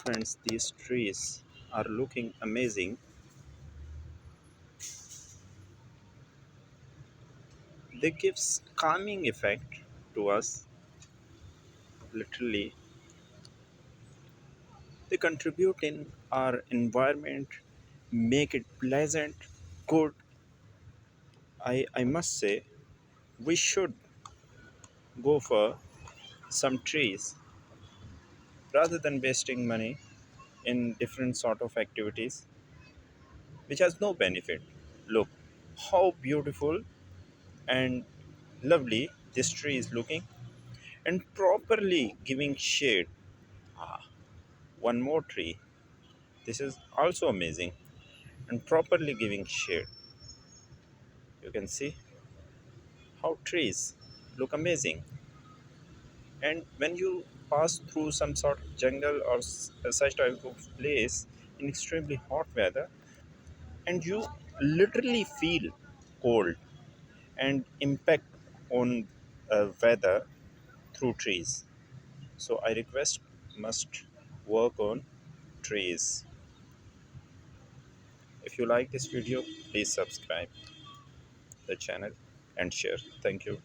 Friends, these trees are looking amazing. They gives calming effect to us. Literally, they contribute in our environment, make it pleasant, good. I must say, we should go for some trees rather than wasting money in different sort of activities which has no benefit. Look how beautiful and lovely this tree is looking and properly giving shade. Ah, one more tree. This is also amazing and properly giving shade. You can see how trees look amazing. And when you pass through some sort of jungle or such type of place in extremely hot weather, and you literally feel cold and impact on weather through trees. So I request must work on trees. If you like this video, please subscribe the channel and share. Thank you.